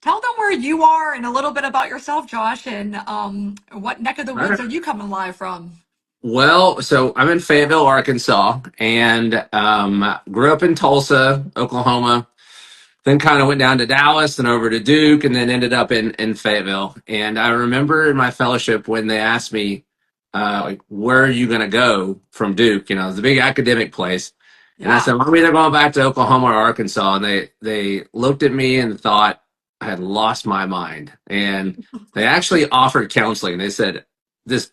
Tell them where you are and a little bit about yourself, Josh, and what neck of the woods are you coming live from? Well, so I'm in Fayetteville, Arkansas, and grew up in Tulsa, Oklahoma. Then kind of went down to Dallas and over to Duke, and then ended up in Fayetteville. And I remember in my fellowship when they asked me, like, where are you going to go from Duke? You know, it's a big academic place. And I Yeah. said, well, I'm either going back to Oklahoma or Arkansas. And they looked at me and thought I had lost my mind. And they actually offered counseling. They said,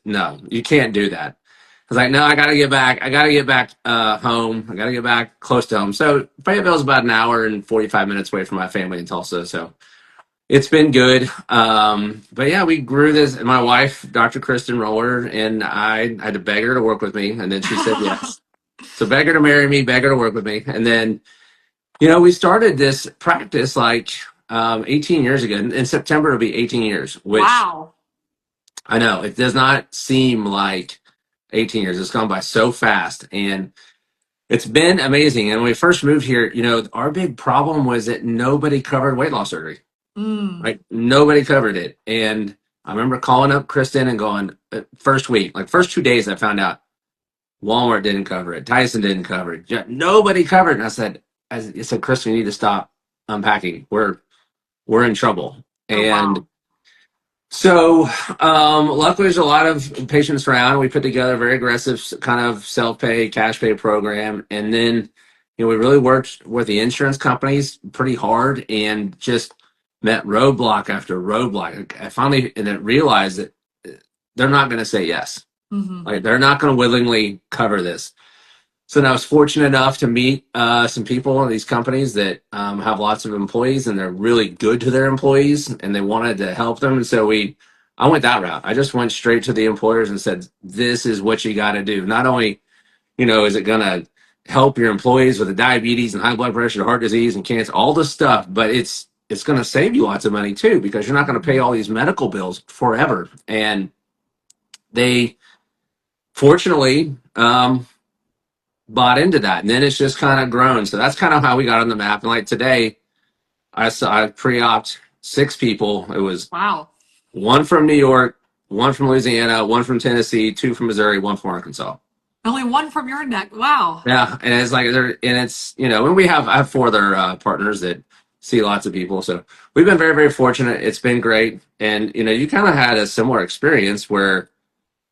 no, you can't do that. I was like, no, I got to get back. I got to get back home. I got to get back close to home. So Fayetteville's about an hour and 45 minutes away from my family in Tulsa. So it's been good. But yeah, we grew this. And my wife, Dr. Kristen Roller, and I had to beg her to work with me. And then she said yes. So beg her to marry me, beg her to work with me. And then, we started this practice like 18 years ago. In September, it'll be 18 years, which Wow. I know it does not seem like 18 years. It's gone by so fast. And it's been amazing. And when we first moved here, our big problem was that nobody covered weight loss surgery. Mm. Like nobody covered it. And I remember calling up Kristen and going, first week, like first 2 days, I found out Walmart didn't cover it. Tyson didn't cover it. Nobody covered it. And I said, Kristen, we need to stop unpacking. We're in trouble. Oh, And wow. so, luckily, there's a lot of patients around. We put together a very aggressive kind of self-pay, cash pay program, and then, we really worked with the insurance companies pretty hard, and just met roadblock after roadblock. I finally and then realized that they're not going to say yes. Hmm. Like they're not going to willingly cover this. So then I was fortunate enough to meet some people in these companies that have lots of employees and they're really good to their employees and they wanted to help them. And so I went that route. I just went straight to the employers and said, this is what you got to do. Not only, is it going to help your employees with the diabetes and high blood pressure, heart disease and cancer, all this stuff, but it's going to save you lots of money too, because you're not going to pay all these medical bills forever. And they fortunately, bought into that, and then it's just kind of grown. So that's kind of how we got on the map. And like today, I pre-opt 6 people. It was Wow. one from New York, one from Louisiana, one from Tennessee, 2 from Missouri, one from Arkansas. Only one from your neck. Wow. Yeah, and it's like and it's and I have 4 other partners that see lots of people. So we've been very very fortunate. It's been great, and you kind of had a similar experience where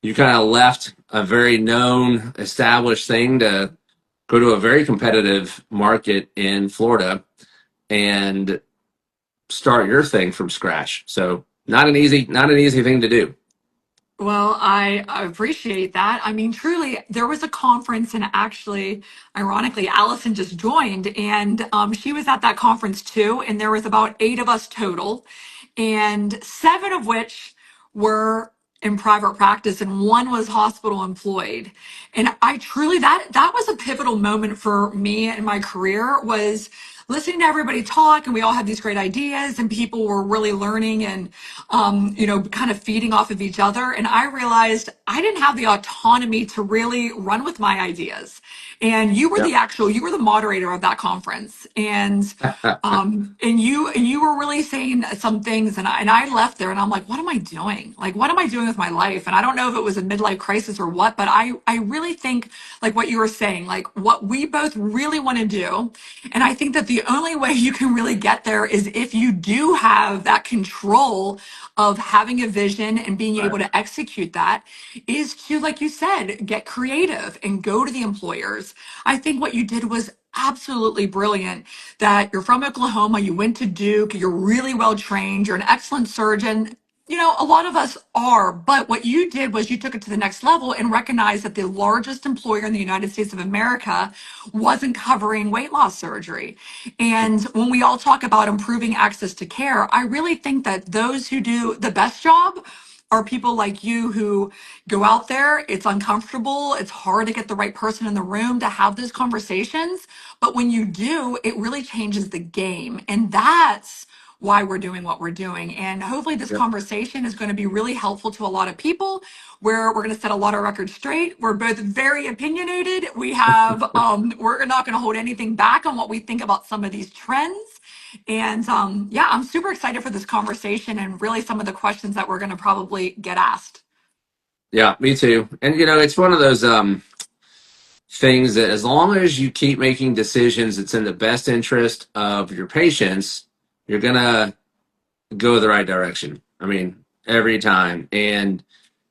you kind of left a very known established thing to go to a very competitive market in Florida and start your thing from scratch. So not an easy thing to do. Well, I appreciate that. I mean, truly, there was a conference, and actually, ironically, Allison just joined, and she was at that conference too. And there was about 8 of us total, and 7 of which were in private practice, and one was hospital employed. And I truly that was a pivotal moment for me in my career, was listening to everybody talk, and we all had these great ideas, and people were really learning and kind of feeding off of each other. And I realized I didn't have the autonomy to really run with my ideas. And Yep. you were the moderator of that conference, and you were really saying some things, and I left there, and I'm like, what am I doing? Like, what am I doing with my life? And I don't know if it was a midlife crisis or what, but I really think, like what you were saying, like what we both really want to do, and I think that the only way you can really get there is if you do have that control of having a vision and being able Right. to execute that, is to, like you said, get creative and go to the employers. I think what you did was absolutely brilliant, that you're from Oklahoma, you went to Duke, you're really well trained, you're an excellent surgeon. A lot of us are, but what you did was you took it to the next level and recognized that the largest employer in the United States of America wasn't covering weight loss surgery. And when we all talk about improving access to care, I really think that those who do the best job are people like you, who go out there. It's uncomfortable. It's hard to get the right person in the room to have those conversations. But when you do, it really changes the game. And that's why we're doing what we're doing. And hopefully this Yep. conversation is going to be really helpful to a lot of people, where we're going to set a lot of records straight. We're both very opinionated. We're not going to hold anything back on what we think about some of these trends. And yeah, I'm super excited for this conversation and really some of the questions that we're going to probably get asked. Yeah, me too. And it's one of those things that as long as you keep making decisions that's in the best interest of your patients, you're gonna go the right direction. I mean, every time. And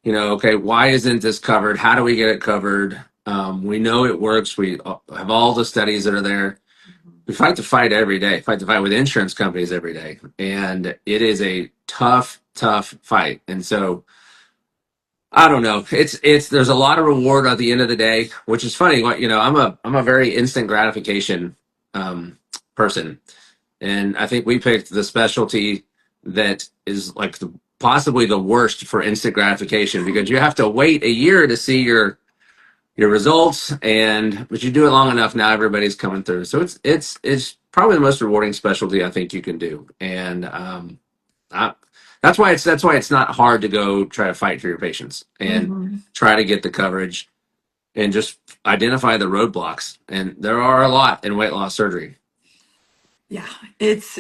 okay, why isn't this covered? How do we get it covered? We know it works. We have all the studies that are there. We fight the fight every day. Fight the fight with insurance companies every day, and it is a tough, tough fight. And so I don't know. It's there's a lot of reward at the end of the day, which is funny. I'm a very instant gratification um, person, and I think we picked the specialty that is like possibly the worst for instant gratification because you have to wait a year to see your results, and but you do it long enough now, everybody's coming through. So it's probably the most rewarding specialty I think you can do, and I, that's why it's not hard to go try to fight for your patients and Hmm. try to get the coverage and just identify the roadblocks. And there are a lot in weight loss surgery. Yeah, it's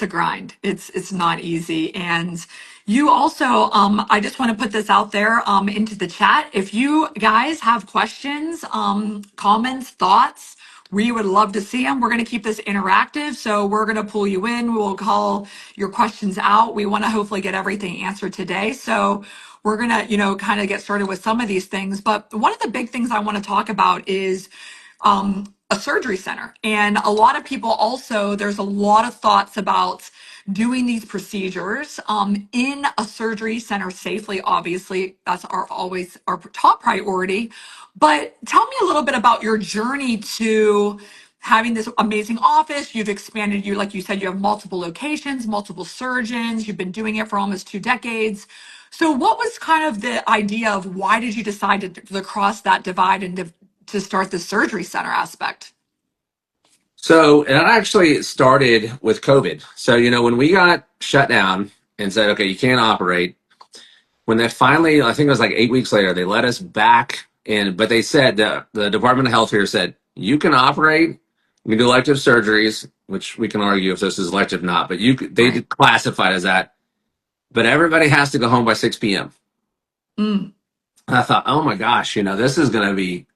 a grind. It's not easy. And you also, I just want to put this out there into the chat. If you guys have questions, comments, thoughts, we would love to see them. We're going to keep this interactive, so we're going to pull you in. We'll call your questions out. We want to hopefully get everything answered today. So we're going to, kind of get started with some of these things. But one of the big things I want to talk about is a surgery center. And a lot of people also, there's a lot of thoughts about doing these procedures in a surgery center safely. Obviously, that's always our top priority. But tell me a little bit about your journey to having this amazing office. You've expanded, like you said, you have multiple locations, multiple surgeons. You've been doing it for almost 2 decades. So what was kind of the idea of why did you decide to cross that divide and to start the surgery center aspect? So and it actually started with COVID. So when we got shut down and said, okay, you can't operate. When they finally, I think it was like 8 weeks later, they let us back in. But they said the Department of Health here said you can operate, you can do elective surgeries, which we can argue if this is elective or not. But they Right. did classify it as that. But everybody has to go home by 6 p.m. Mm, I thought, oh my gosh, this is going to be.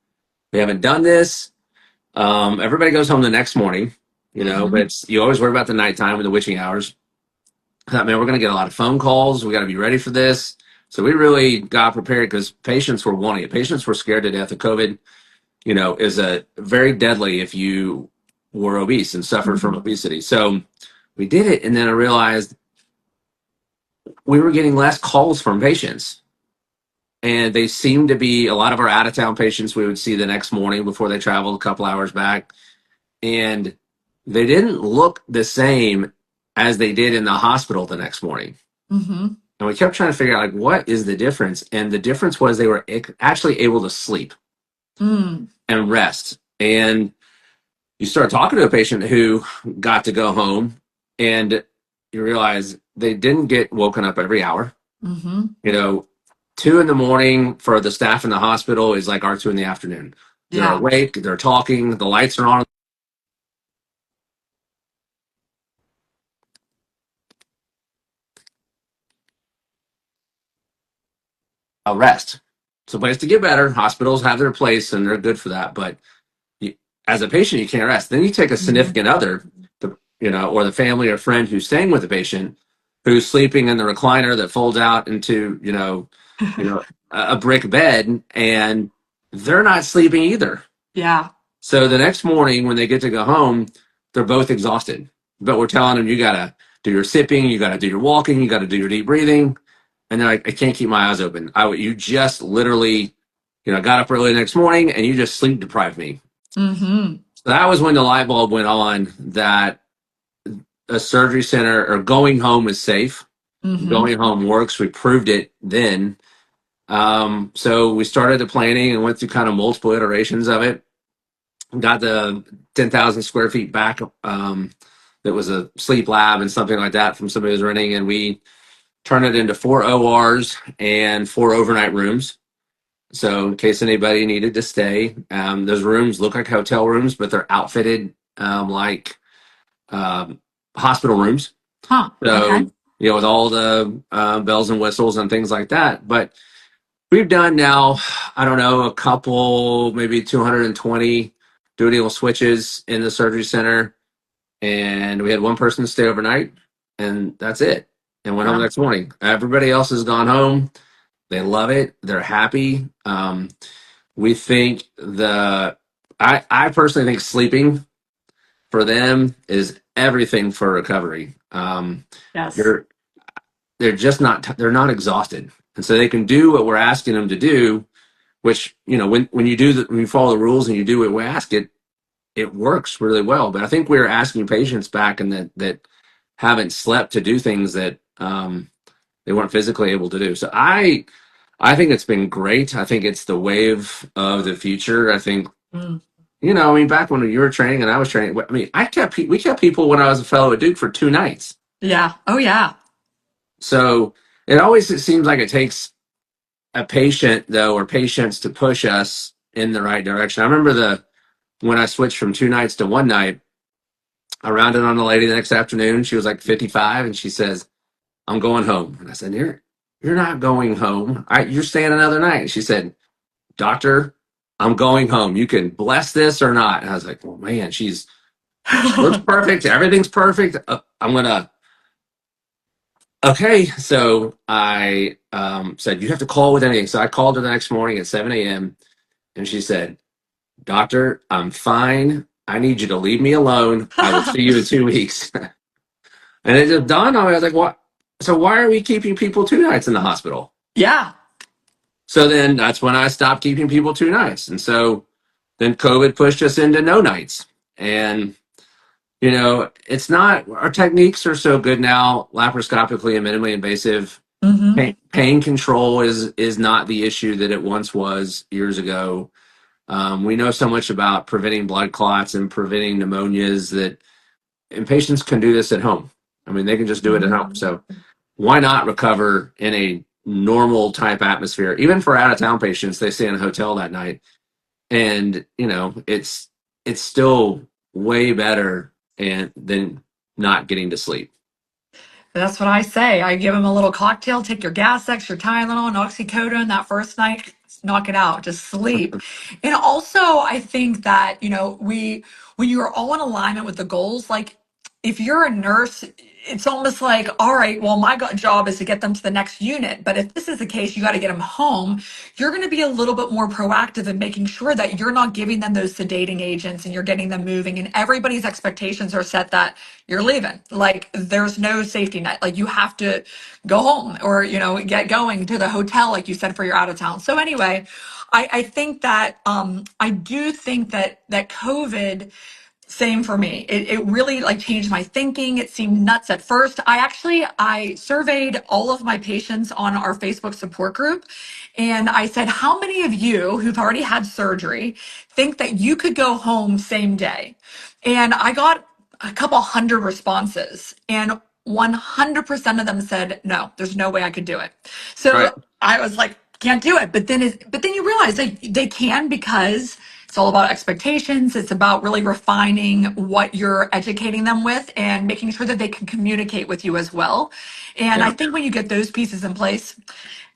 We haven't done this. Everybody goes home the next morning, but hmm. you always worry about the nighttime and the witching hours. I thought, man, we're going to get a lot of phone calls. We got to be ready for this. So we really got prepared because patients were wanting it. Patients were scared to death of COVID. Is a very deadly if you were obese and suffered from Hmm. obesity. So we did it, and then I realized we were getting less calls from patients, and they seemed to be a lot of our out of town patients we would see the next morning before they traveled a couple hours back, and they didn't look the same as they did in the hospital the next morning. Hmm. And we kept trying to figure out like what is the difference, and the difference was they were actually able to sleep Mm, and rest. And you start talking to a patient who got to go home, and you realize they didn't get woken up every hour. hmm. you know 2 in the morning for the staff in the hospital is like our 2 in the afternoon. They're Yeah. awake, they're talking, the lights are on, rest. It's a place to get better. Hospitals have their place and they're good for that, but you, as a patient, you can't rest. Then you take a Hmm. significant other, or the family or friend who's staying with the patient, who's sleeping in the recliner that folds out into, a brick bed, and they're not sleeping either. Yeah. So the next morning when they get to go home, they're both exhausted. But we're telling them you gotta do your sipping, you gotta do your walking, you gotta do your deep breathing, and they're like, I can't keep my eyes open. You just literally, got up early the next morning and you just sleep deprived me. Hmm. So that was when the light bulb went on that a surgery center or going home is safe. Hmm. Going home works. We proved it then. So we started the planning and went through kind of multiple iterations of it. Got the 10,000 square feet back. That was a sleep lab and something like that from somebody who was renting. And we turned it into 4 ORs and 4 overnight rooms. So in case anybody needed to stay, those rooms look like hotel rooms, but they're outfitted like hospital rooms. Huh. Okay. So, with all the bells and whistles and things like that. But we've done now, I don't know, a couple, maybe 220 dual switches in the surgery center. And we had one person stay overnight, and that's it. And went home the Wow. next morning. Everybody else has gone home. They love it. They're happy. We think I personally think sleeping for them is everything for recovery. Yes. You're they're not exhausted, and so they can do what we're asking them to do. Which when when you follow the rules and you do what we ask, it works really well. But I think we're asking patients back and that haven't slept to do things that they weren't physically able to do. So I think it's been great. I think it's the wave of the future. I think Mm. I mean, back when you were training and I was training, I mean, we kept people when I was a fellow at Duke for 2 nights. Yeah. Oh, yeah. So it seems like it takes a patient though, or patients to push us in the right direction. I remember when I switched from 2 nights to one night, I rounded on a lady the next afternoon. She was like 55, and she says, "I'm going home." And I said, "You're not going home. You're staying another night." And she said, "Doctor, I'm going home. You can bless this or not." And I was like, "Well, man, she looks perfect. Everything's perfect. I'm gonna." Okay, so I said, "You have to call with anything." So I called her the next morning at 7 a.m. and she said, "Doctor, I'm fine. I need you to leave me alone. I will see you in 2 weeks." And it just dawned on me. I was like, "What? So why are we keeping people 2 nights in the hospital?" Yeah. So then that's when I stopped keeping people 2 nights. And so then COVID pushed us into no nights. And it's not, our techniques are so good now, laparoscopically and minimally invasive. Hmm. Pain control is not the issue that it once was years ago. We know so much about preventing blood clots and preventing pneumonias and patients can do this at home. I mean, they can just do it at home. Hmm. So why not recover in a normal type atmosphere? Even for out of town patients, they stay in a hotel that night, and it's still way better and than not getting to sleep. That's what I say. I give them a little cocktail, take your Gas X, your Tylenol, and oxycodone that first night, knock it out, just sleep. And also, I think that, when you're all in alignment with the goals, like if you're a nurse, it's almost like, all right, well, my job is to get them to the next unit. But if this is the case, you got to get them home. You're going to be a little bit more proactive in making sure that you're not giving them those sedating agents and you're getting them moving. And everybody's expectations are set that you're leaving. Like there's no safety net. Like you have to go home or, get going to the hotel, like you said, for your out of town. So anyway, I think that I do think that COVID, same for me. It really like changed my thinking. It seemed nuts at first. I surveyed all of my patients on our Facebook support group. And I said, how many of you who've already had surgery think that you could go home same day? And I got a couple hundred responses. And 100% of them said, no, there's no way I could do it. Right. So I was like, can't do it. But then you realize they can because it's all about expectations. It's about really refining what you're educating them with and making sure that they can communicate with you as well. And I Yeah. think when you get those pieces in place,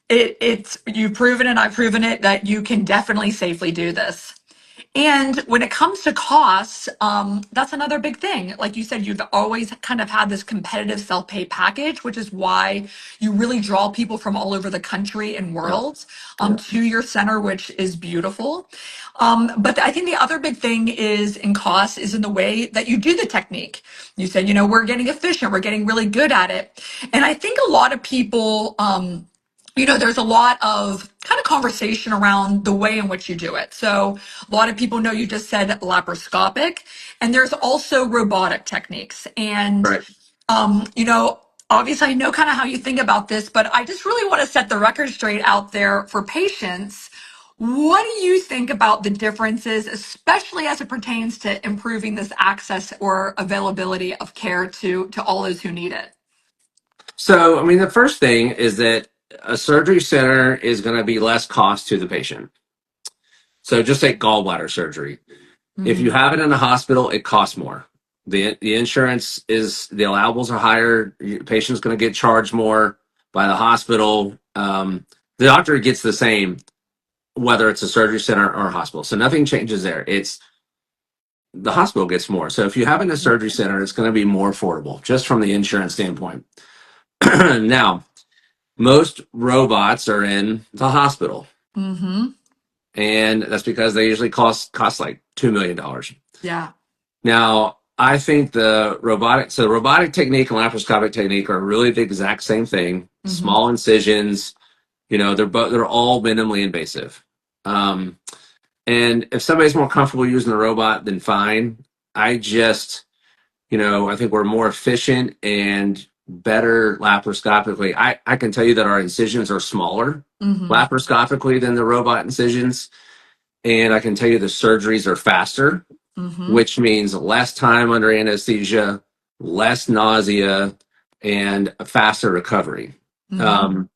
it's you've proven it, I've proven it that you can definitely safely do this. And when it comes to costs, that's another big thing. Like you said, you've always kind of had this competitive self-pay package, which is why you really draw people from all over the country and Yeah. world Yeah. to your center, which is beautiful. But I think the other big thing is in cost is in the way that you do the technique. You said, we're getting efficient, we're getting really good at it. And I think a lot of people, there's a lot of kind of conversation around the way in which you do it. So a lot of people know you just said laparoscopic, and there's also robotic techniques. And, Right. obviously I know kind of how you think about this, but I just really want to set the record straight out there for patients. What do you think about the differences, especially as it pertains to improving this access or availability of care to all those who need it? So, I mean, the first thing is that a surgery center is going to be less cost to the patient. So, just take gallbladder surgery. If you Mhm. have it in a hospital, it costs more. The insurance is, the allowables are higher. Your patient's going to get charged more by the hospital. The doctor gets the same whether it's a surgery center or a hospital. So nothing changes there. It's the hospital gets more. So if you have in a surgery center, it's going to be more affordable just from the insurance standpoint. Now, most robots are in the hospital, Mm-hmm. and that's because they usually cost like $2 million. Yeah. Now, I think the robotic technique and laparoscopic technique are really the exact same thing. Mm-hmm. Small incisions, they're all minimally invasive. Um, and if somebody's more comfortable using the robot, then fine. I just, I think we're more efficient and better laparoscopically. I can tell you that our incisions are smaller Mm-hmm. laparoscopically than the robot incisions. And I can tell you the surgeries are faster, Mm-hmm. which means less time under anesthesia, less nausea, and a faster recovery. Mm-hmm. Um,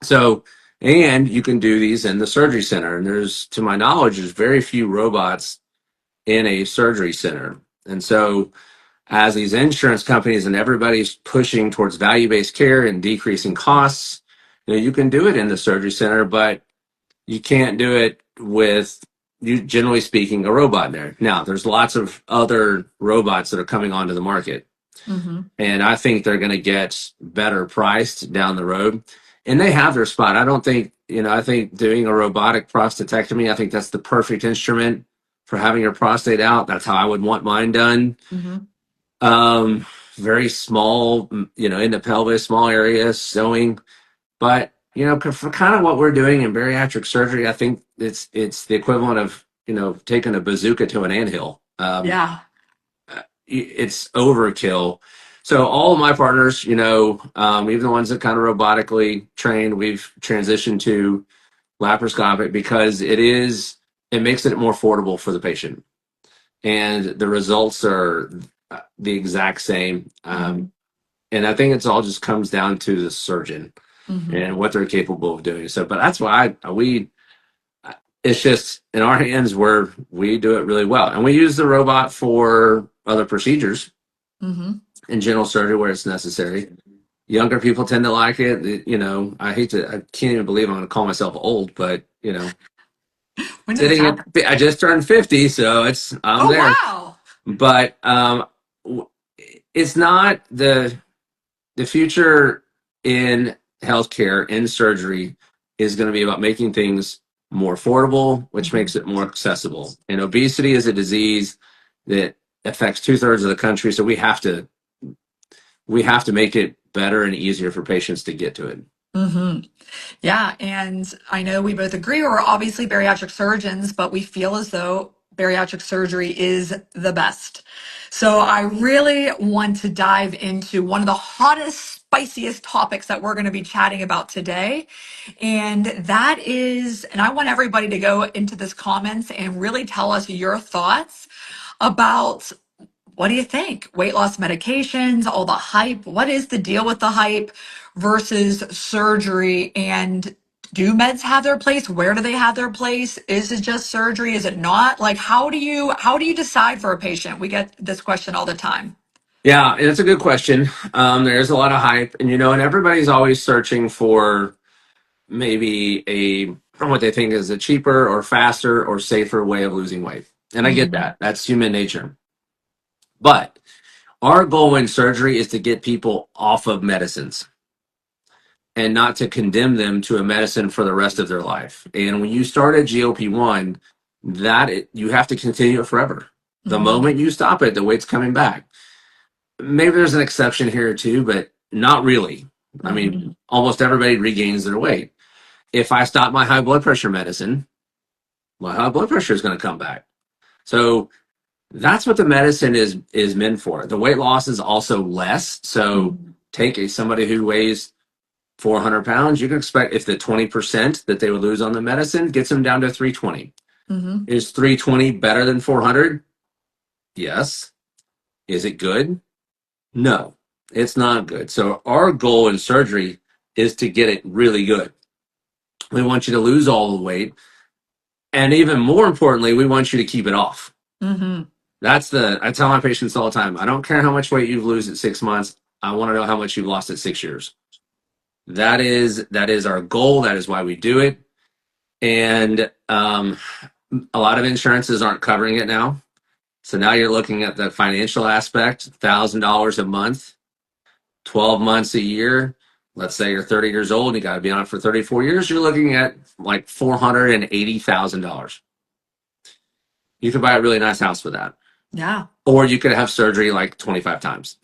so, and you can do these in the surgery center. And to my knowledge, there's very few robots in a surgery center. And so, as these insurance companies and everybody's pushing towards value-based care and decreasing costs, you can do it in the surgery center, but you can't do it with, you generally speaking, a robot in there. Now, there's lots of other robots that are coming onto the market, Mm-hmm. and I think they're going to get better priced down the road. And they have their spot. I don't think, I think doing a robotic prostatectomy, I think that's the perfect instrument for having your prostate out. That's how I would want mine done. Mm-hmm. Um, Very small, in the pelvis, small area, sewing. But for kind of what we're doing in bariatric surgery, I think it's the equivalent of taking a bazooka to an anthill. Yeah. It's overkill. So all of my partners, even the ones that kind of robotically trained, we've transitioned to laparoscopic because it makes it more affordable for the patient, and the results are the exact same. Mm-hmm. And I think it's all just comes down to the surgeon Mm-hmm. and what they're capable of doing. So, but that's why it's just in our hands where we do it really well. And we use the robot for other procedures Mm-hmm. in general surgery where it's necessary. Younger people tend to like it. I can't even believe I'm going to call myself old, but, When did this happen? I just turned 50, so I'm Oh, there. wow. But it's not the future in healthcare, in surgery, is going to be about making things more affordable, which Mm-hmm. makes it more accessible. And obesity is a disease that affects 2/3 of the country, so we have to make it better and easier for patients to get to it. Mm-hmm. Yeah, and I know we both agree we're obviously bariatric surgeons, but we feel as though bariatric surgery is the best. So I really want to dive into one of the hottest, spiciest topics that we're going to be chatting about today. And that is, and I want everybody to go into this comments and really tell us your thoughts about what do you think? Weight loss medications, all the hype. What is the deal with the hype versus surgery? And do meds have their place? Where do they have their place? Is it just surgery? Is it not? Like how do you decide for a patient? We get this question all the time. Yeah, it's a good question. There's a lot of hype, and everybody's always searching for maybe what they think is a cheaper or faster or safer way of losing weight. And I get Hmm. that. That's human nature. But our goal in surgery is to get people off of medicines and not to condemn them to a medicine for the rest of their life. And when you start a GLP-1, you have to continue it forever. The Hmm. moment you stop it, the weight's coming back. Maybe there's an exception here or two, but not really. I Hmm. mean, almost everybody regains their weight. If I stop my high blood pressure medicine, my high blood pressure is going to come back. So that's what the medicine is meant for. The weight loss is also less. So Hmm. take somebody who weighs 400 pounds, you can expect if the 20% that they would lose on the medicine gets them down to 320. Hmm. Is 320 better than 400? Yes. Is it good? No, it's not good. So our goal in surgery is to get it really good. We want you to lose all the weight. And even more importantly, we want you to keep it off. Hmm. I tell my patients all the time, I don't care how much weight you lose at 6 months. I want to know how much you've lost at 6 years. That is our goal. That is why we do it. And a lot of insurances aren't covering it now. So now you're looking at the financial aspect, $1,000 a month, 12 months a year. Let's say you're 30 years old and you got to be on it for 34 years. You're looking at like $480,000. You could buy a really nice house with that. Yeah. Or you could have surgery like 25 times.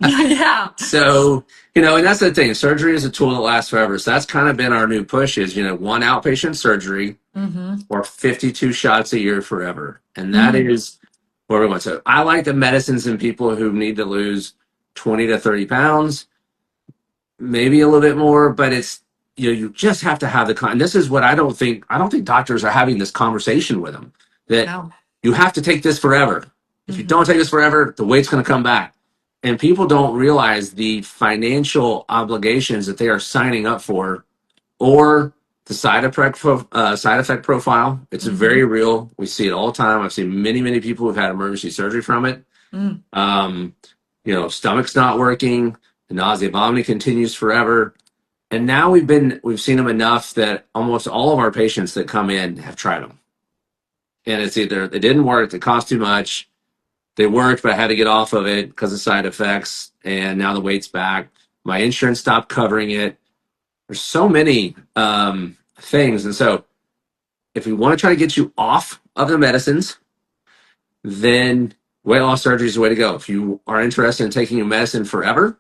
Yeah. So, and that's the thing. Surgery is a tool that lasts forever. So that's kind of been our new push is, one outpatient surgery Mm-hmm. or 52 shots a year forever. And that Mm. is where we want. So I like the medicines in people who need to lose 20 to 30 pounds, maybe a little bit more, but it's, you just have to have and this is what I don't think doctors are having this conversation with them that No. you have to take this forever. If you don't Mm-hmm. take this forever, the weight's going to come back. And people don't realize the financial obligations that they are signing up for or the side effect profile. It's Mm-hmm. very real. We see it all the time. I've seen many, many people who've had emergency surgery from it. Mm. Um, stomach's not working, the nausea vomiting continues forever. And now we've seen them enough that almost all of our patients that come in have tried them. And it's either it didn't work, it cost too much, they worked, but I had to get off of it because of side effects, and now the weight's back. My insurance stopped covering it. There's so many things. And so if we want to try to get you off of the medicines, then weight loss surgery is the way to go. If you are interested in taking your medicine forever,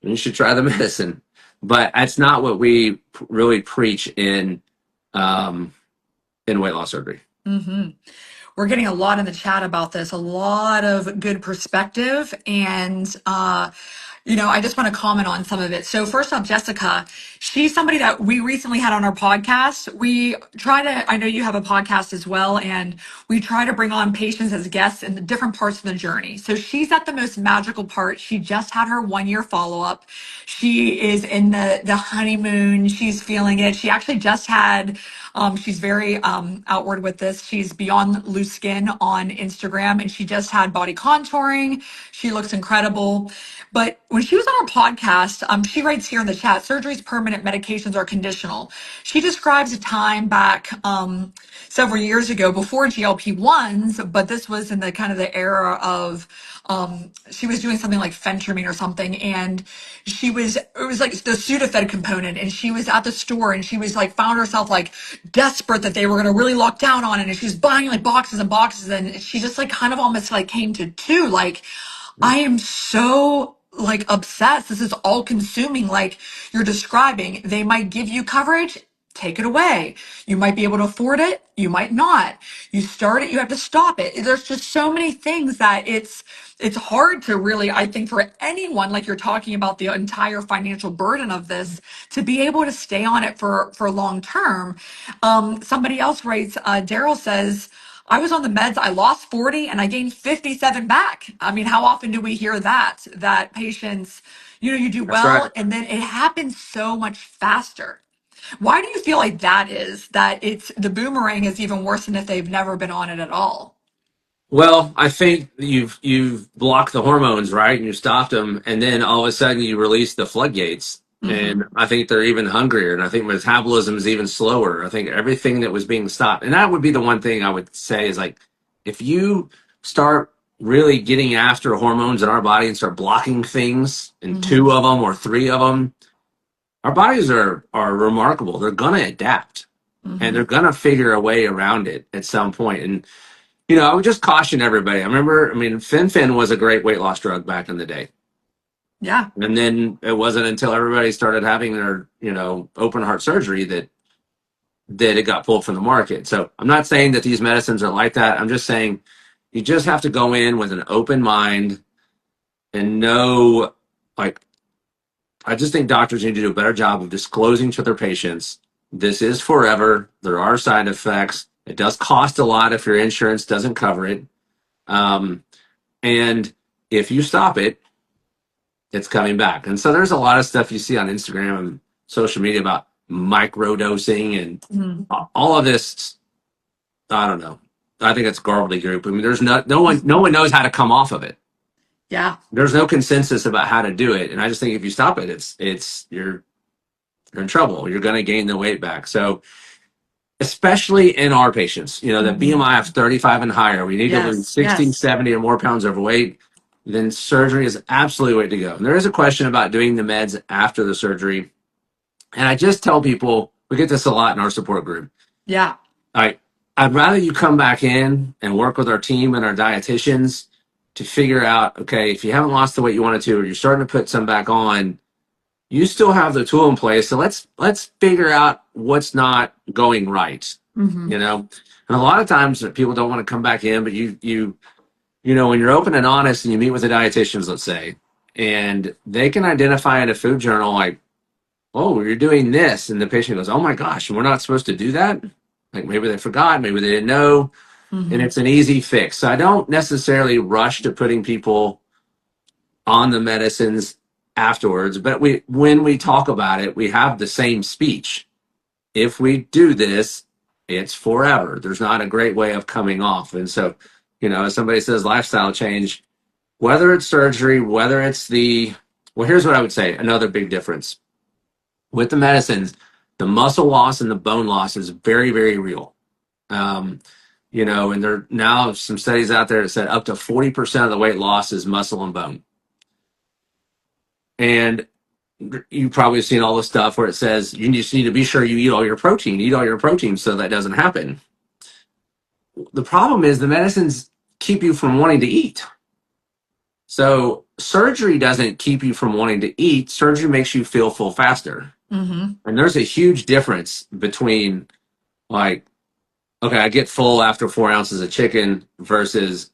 then you should try the medicine. But that's not what we really preach in weight loss surgery. Mm-hmm. We're getting a lot in the chat about this, a lot of good perspective. And, I just want to comment on some of it. So first off, Jessica, she's somebody that we recently had on our podcast. I know you have a podcast as well, and we try to bring on patients as guests in the different parts of the journey. So she's at the most magical part. She just had her 1 year follow-up. She is in the honeymoon. She's feeling it. She actually just had, she's very outward with this. She's Beyond Loose Skin on Instagram, and she just had body contouring. She looks incredible. But when she was on our podcast, she writes here in the chat, surgery's permanent, medications are conditional. She describes a time back several years ago before GLP-1s, but this was in the kind of the era of she was doing something like phentermine or something, and it was like the Sudafed component, and she was at the store, and she was like, found herself like desperate that they were going to really lock down on it, and she was buying like boxes and boxes, and she just like kind of almost like came to two, like, I am so like obsessed. This is all consuming. Like you're describing, they might give you coverage, take it away. You might be able to afford it. You might not. You start it, you have to stop it. There's just so many things that it's hard to really, I think, for anyone, like you're talking about the entire financial burden of this, to be able to stay on it for long term. Somebody else writes, Daryl says, I was on the meds, I lost 40 and I gained 57 back. I mean, how often do we hear that patients, you do That's right. well and then it happens so much faster. Why do you feel like that it's the boomerang is even worse than if they've never been on it at all? Well, I think you've blocked the hormones, right? And you stopped them, and then all of a sudden you release the floodgates. Mm-hmm. And I think they're even hungrier, and I think metabolism is even slower. I think everything that was being stopped, and that would be the one thing I would say is like, if you start really getting after hormones in our body and start blocking things, and Mm-hmm. two of them or three of them, our bodies are remarkable. They're gonna adapt, and Mm-hmm. they're gonna figure a way around it at some point. And I would just caution everybody. Fen-Phen was a great weight loss drug back in the day. Yeah. And then it wasn't until everybody started having their, open heart surgery that it got pulled from the market. So I'm not saying that these medicines are like that. I'm just saying you just have to go in with an open mind and know, like, I just think doctors need to do a better job of disclosing to their patients, this is forever. There are side effects. It does cost a lot if your insurance doesn't cover it. Um, and if you stop it, it's coming back. And so there's a lot of stuff you see on Instagram and social media about microdosing and Mm-hmm. all of this. I don't know. I think it's garbly group. I mean, there's no one knows how to come off of it. Yeah. There's no consensus about how to do it, and I just think if you stop it, it's you're in trouble. You're going to gain the weight back. So especially in our patients, the Hmm. BMI of 35 and higher, we need to lose Yes. 60, Yes. 70 or more pounds overweight, then surgery is absolutely the way to go. And there is a question about doing the meds after the surgery. And I just tell people, we get this a lot in our support group. Yeah. I, I'd rather you come back in and work with our team and our dietitians to figure out, okay, if you haven't lost the weight you wanted to, or you're starting to put some back on, you still have the tool in place. So let's figure out what's not going right. Hmm. And a lot of times people don't want to come back in, but when you're open and honest and you meet with the dietitians, let's say, and they can identify in a food journal like, oh, you're doing this, and the patient goes, oh my gosh, we're not supposed to do that. Like maybe they forgot, maybe they didn't know, and Hmm. it's an easy fix. So I don't necessarily rush to putting people on the medicines afterwards, but when we talk about it, we have the same speech. If we do this, it's forever. There's not a great way of coming off. And so, as somebody says lifestyle change, whether it's surgery, whether it's well, here's what I would say. Another big difference with the medicines, the muscle loss and the bone loss is very, very real. Um, and there are now some studies out there that said up to 40% of the weight loss is muscle and bone. And you've probably seen all the stuff where it says you just need to be sure you eat all your protein so that doesn't happen. The problem is the medicines keep you from wanting to eat. So surgery doesn't keep you from wanting to eat. Surgery makes you feel full faster. Hmm. And there's a huge difference between like, okay, I get full after 4 ounces of chicken versus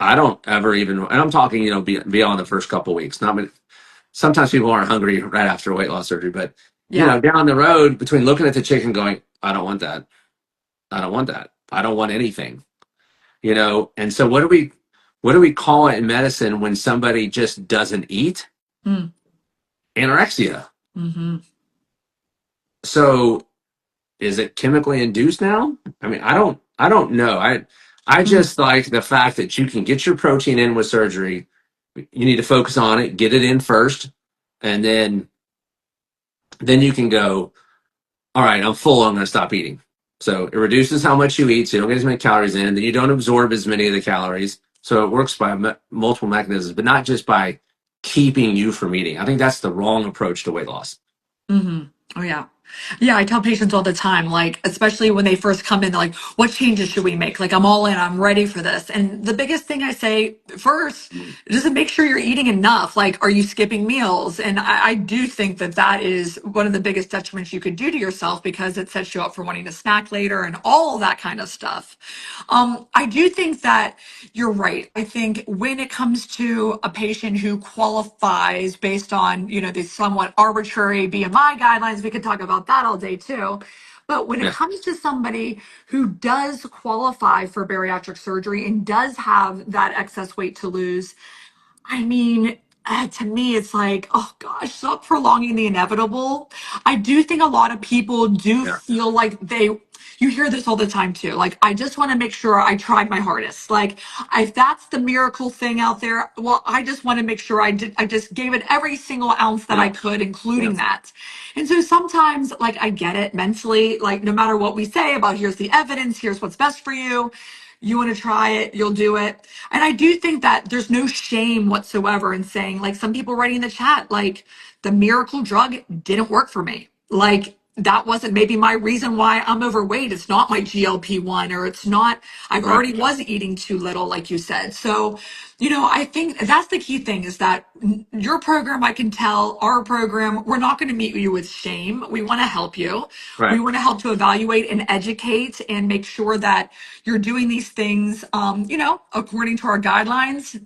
I don't ever even, and I'm talking, beyond the first couple of weeks. Not sometimes people aren't hungry right after weight loss surgery, but Yeah. down the road between looking at the chicken going, I don't want that. I don't want that. I don't want anything. And so what do we call it in medicine when somebody just doesn't eat? Mm. Anorexia. Hmm. So is it chemically induced now? I mean, I don't know. I Mm. just like the fact that you can get your protein in with surgery. You need to focus on it, get it in first, and then you can go, all right, I'm full, I'm going to stop eating. So it reduces how much you eat, so you don't get as many calories in, then you don't absorb as many of the calories. So it works by multiple mechanisms, but not just by keeping you from eating. I think that's the wrong approach to weight loss. Hmm. Oh yeah. Yeah, I tell patients all the time, like, especially when they first come in, they're like, what changes should we make? Like, I'm all in, I'm ready for this. And the biggest thing I say first, Mm. just to make sure you're eating enough. Like, are you skipping meals? And I do think that that is one of the biggest detriments you could do to yourself because it sets you up for wanting to snack later and all that kind of stuff. I do think that you're right. I think when it comes to a patient who qualifies based on, these somewhat arbitrary BMI guidelines, we could talk about that all day too. But when it Yeah, comes to somebody who does qualify for bariatric surgery and does have that excess weight to lose, I mean, to me, it's like, oh gosh, stop prolonging the inevitable. I do think a lot of people do yeah, feel like you hear this all the time too. Like, I just want to make sure I tried my hardest. Like, if that's the miracle thing out there, well, I just want to make sure I just gave it every single ounce that I yeah, could, yeah, including that. And so sometimes, like, I get it mentally, like, no matter what we say about here's the evidence, here's what's best for you. You want to try it, you'll do it. And I do think that there's no shame whatsoever in saying, like some people writing in the chat, like the miracle drug didn't work for me. Like that wasn't maybe my reason why I'm overweight. It's not my GLP-1 or it's not, I've right, already was eating too little, like you said. So, I think that's the key thing is that your program, I can tell our program, we're not going to meet you with shame. We want to help you. We right, want to help to evaluate and educate and make sure that you're doing these things, according to our guidelines.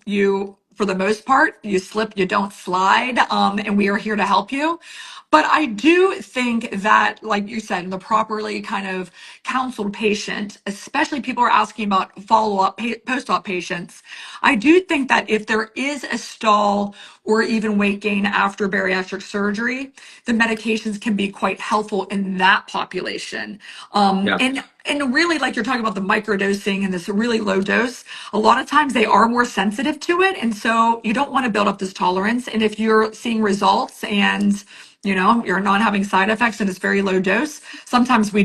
For the most part, you slip, you don't slide, and we are here to help you. But I do think that, like you said, the properly kind of counseled patient, especially people are asking about follow-up post-op patients. I do think that if there is a stall or even weight gain after bariatric surgery, the medications can be quite helpful in that population. Yeah. And really, like you're talking about the microdosing and this really low dose, a lot of times they are more sensitive to it. And so you don't want to build up this tolerance. And if you're seeing results and you're not having side effects and it's very low dose. Sometimes we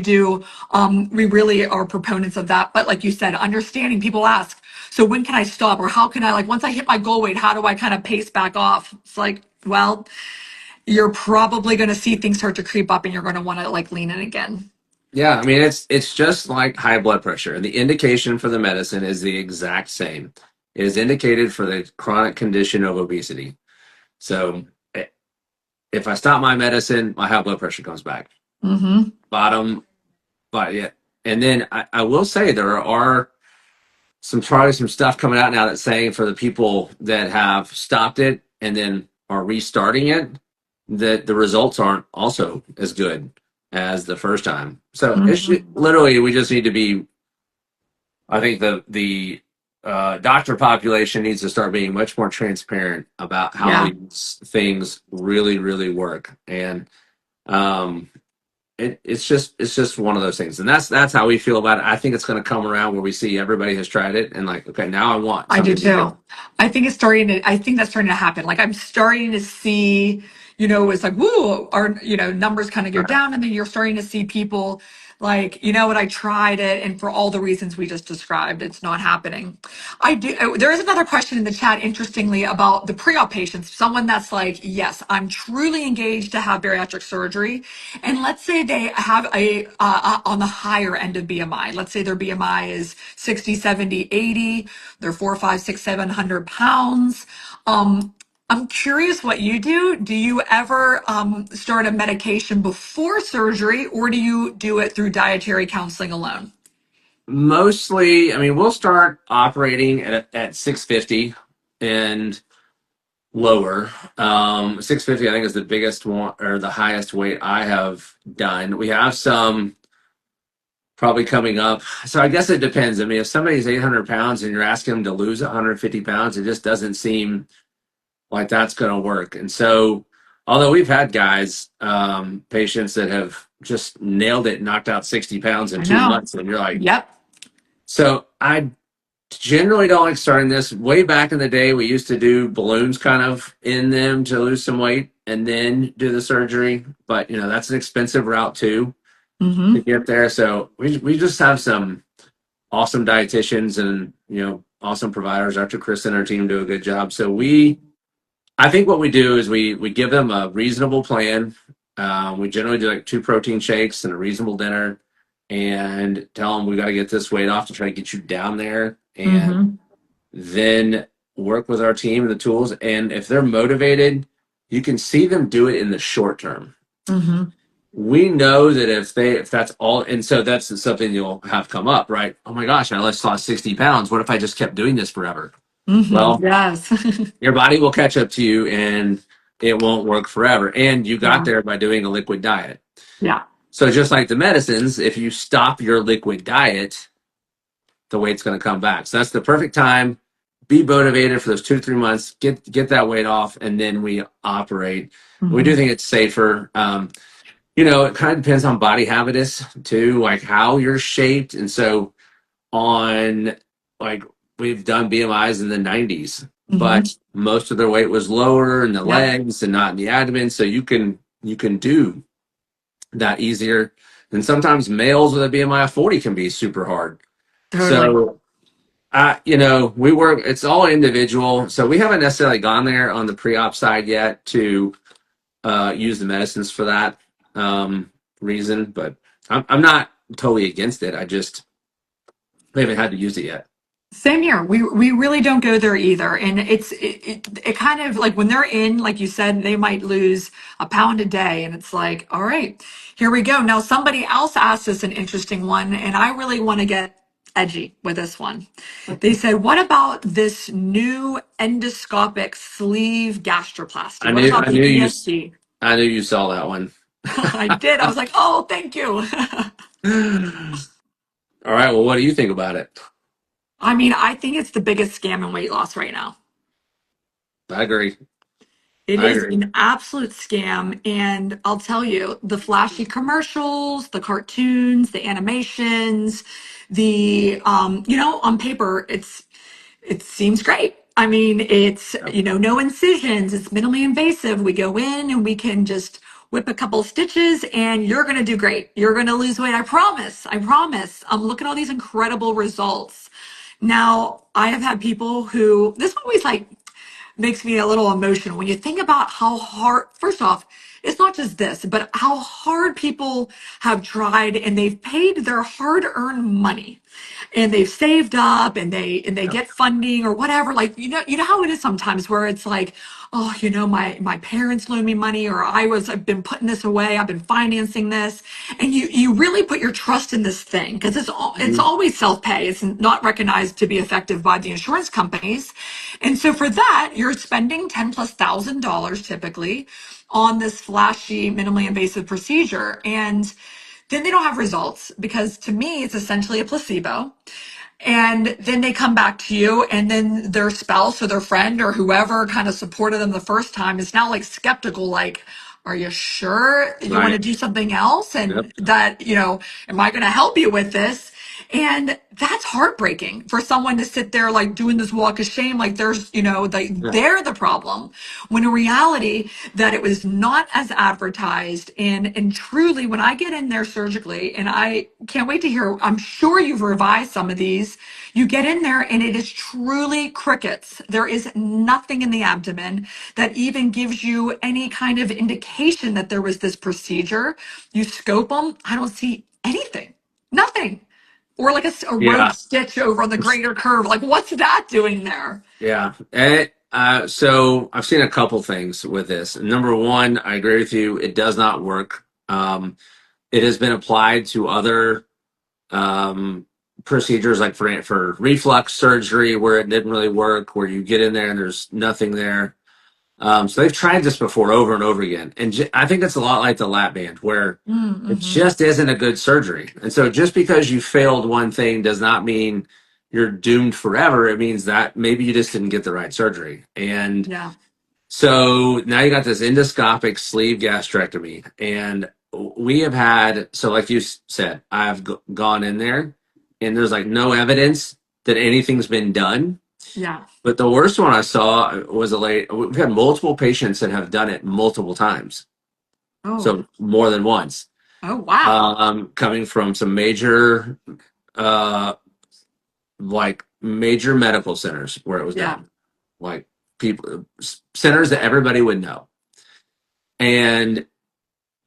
really are proponents of that. But like you said, understanding people ask, so when can I stop? Or how can I, like, once I hit my goal weight, how do I kind of pace back off? It's like, well, you're probably going to see things start to creep up and you're going to want to like lean in again. Yeah, I mean it's just like high blood pressure. The indication for the medicine is the exact same. It is indicated for the chronic condition of obesity. So if I stop my medicine, my high blood pressure comes back. Mm-hmm. Bottom, but yeah. And then I will say there are probably some stuff coming out now that's saying for the people that have stopped it and then are restarting it, that the results aren't also as good as the first time. So it's Mm-hmm. literally we just need to be. I think the doctor population needs to start being much more transparent about how Yeah. these things really work, and um, it's just one of those things, and that's how we feel about it. I think it's going to come around where we see everybody has tried it, and like, okay, now I want I do something too. different. I think that's starting to happen. Like I'm starting to see, it's like, woo, our, numbers kind of go Right. down and then you're starting to see people like, you know what, I tried it. And for all the reasons we just described, it's not happening. There is another question in the chat, interestingly, about the pre-op patients. Someone that's like, yes, I'm truly engaged to have bariatric surgery. And let's say they have on the higher end of BMI. Let's say their BMI is 60, 70, 80. They're 4, 5, 6, 700 pounds. I'm curious what you do. Do you ever start a medication before surgery or do you do it through dietary counseling alone? Mostly, I mean, we'll start operating at 650 and lower. 650, I think, is the biggest one or the highest weight I have done. We have some probably coming up. So I guess it depends. I mean, if somebody's 800 pounds and you're asking them to lose 150 pounds, it just doesn't seem like that's going to work. And so, although we've had guys, patients that have just nailed it, knocked out 60 pounds in I two know. months, and you're like, Yep. so I generally don't like starting this. Way back in the day, we used to do balloons kind of in them to lose some weight and then do the surgery. But that's an expensive route too to Mm-hmm. get there. So we just have some awesome dietitians and awesome providers. Dr. Chris and our team do a good job. So I think what we do is we give them a reasonable plan. We generally do like 2 protein shakes and a reasonable dinner, and tell them we got to get this weight off to try to get you down there, and Mm-hmm. then work with our team and the tools. And if they're motivated, you can see them do it in the short term. Mm-hmm. We know that if that's all, and so that's something you'll have come up, right? Oh my gosh, I lost 60 pounds. What if I just kept doing this forever? Mm-hmm. Well, Yes. your body will catch up to you and it won't work forever. And you got Yeah. there by doing a liquid diet. Yeah. So just like the medicines, if you stop your liquid diet, the weight's going to come back. So that's the perfect time. Be motivated for those 2 to 3 months. Get that weight off, and then we operate. We do Mm-hmm. think it's safer. It kind of depends on body habitus too, like how you're shaped. And so on, like, we've done BMIs in the 90s, Mm-hmm. but most of their weight was lower in the Yep. legs and not in the abdomen. So you can do that easier. And sometimes males with a BMI of 40 can be super hard. Totally. So we work, it's all individual. So we haven't necessarily gone there on the pre-op side yet to use the medicines for that reason, but I'm not totally against it. We haven't had to use it yet. Same here. We really don't go there either. And it kind of like when they're in, like you said, they might lose a pound a day. And it's like, all right, here we go. Now somebody else asked us an interesting one, and I really want to get edgy with this one. They said, what about this new endoscopic sleeve gastroplasty? I What knew about I the knew you ESG? I knew you saw that one. I did. I was like, oh, thank you. All right. Well, what do you think about it? I mean, I think it's the biggest scam in weight loss right now. I agree. It I is agree. an absolute scam. And I'll tell you, the flashy commercials, the cartoons, the animations, on paper, it seems great. I mean, it's, Yep. no incisions, it's minimally invasive. We go in and we can just whip a couple stitches and you're going to do great. You're going to lose weight. I promise. I promise. Look at all these incredible results. Now, I have had people who, this always like makes me a little emotional when you think about how hard, first off, it's not just this, but how hard people have tried and they've paid their hard-earned money and they've saved up and they Yep. get funding or whatever. Like, you know how it is sometimes where it's like, oh, my parents loaned me money, or I've been putting this away, I've been financing this. And you really put your trust in this thing because it's Mhm. always self-pay. It's not recognized to be effective by the insurance companies. And so for that, you're spending 10 plus $1,000 typically on this flashy, minimally invasive procedure. And then they don't have results because to me, it's essentially a placebo. And then they come back to you, and then their spouse or their friend or whoever kind of supported them the first time is now like skeptical, like, are you sure you want to Right. do something else? Yep. And that, am I going to help you with this? And that's heartbreaking for someone to sit there like doing this walk of shame, like Yeah. they're the problem. When in reality, that it was not as advertised. And truly, when I get in there surgically, and I can't wait to hear, I'm sure you've revised some of these. You get in there and it is truly crickets. There is nothing in the abdomen that even gives you any kind of indication that there was this procedure. You scope them, I don't see anything, nothing. Or like a rogue Yeah. stitch over on the greater curve. Like, what's that doing there? Yeah. So I've seen a couple things with this. Number one, I agree with you. It does not work. It has been applied to other um, procedures, like for reflux surgery, where it didn't really work, where you get in there and there's nothing there. So they've tried this before over and over again. And I think it's a lot like the lap band, where it Mm-hmm. just isn't a good surgery. And so just because you failed one thing does not mean you're doomed forever. It means that maybe you just didn't get the right surgery. And Yeah. so now you got this endoscopic sleeve gastrectomy. And we have had, so like you said, I've gone in there and there's like no evidence that anything's been done. Yeah. But the worst one I saw was a lady. We've had multiple patients that have done it multiple times, Oh. so more than once. Oh, wow. Coming from some major, uh, like major medical centers where it was Yeah. done, like people centers that everybody would know. And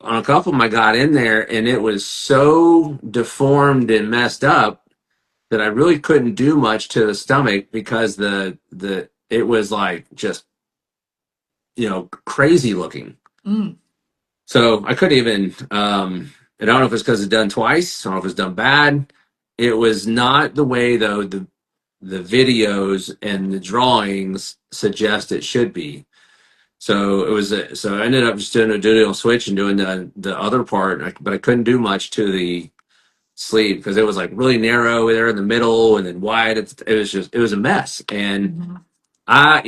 on a couple of them, I got in there, and it was so deformed and messed up that I really couldn't do much to the stomach because the it was like just crazy looking. Mm. So I couldn't even. I don't know if it's because it's done twice. I don't know if it's done bad. It was not the way though the videos and the drawings suggest it should be. So it was. So I ended up just doing a dual switch and doing the other part, but I couldn't do much to the sleeve because it was like really narrow there in the middle and then wide. It was a mess. And Mm-hmm. I,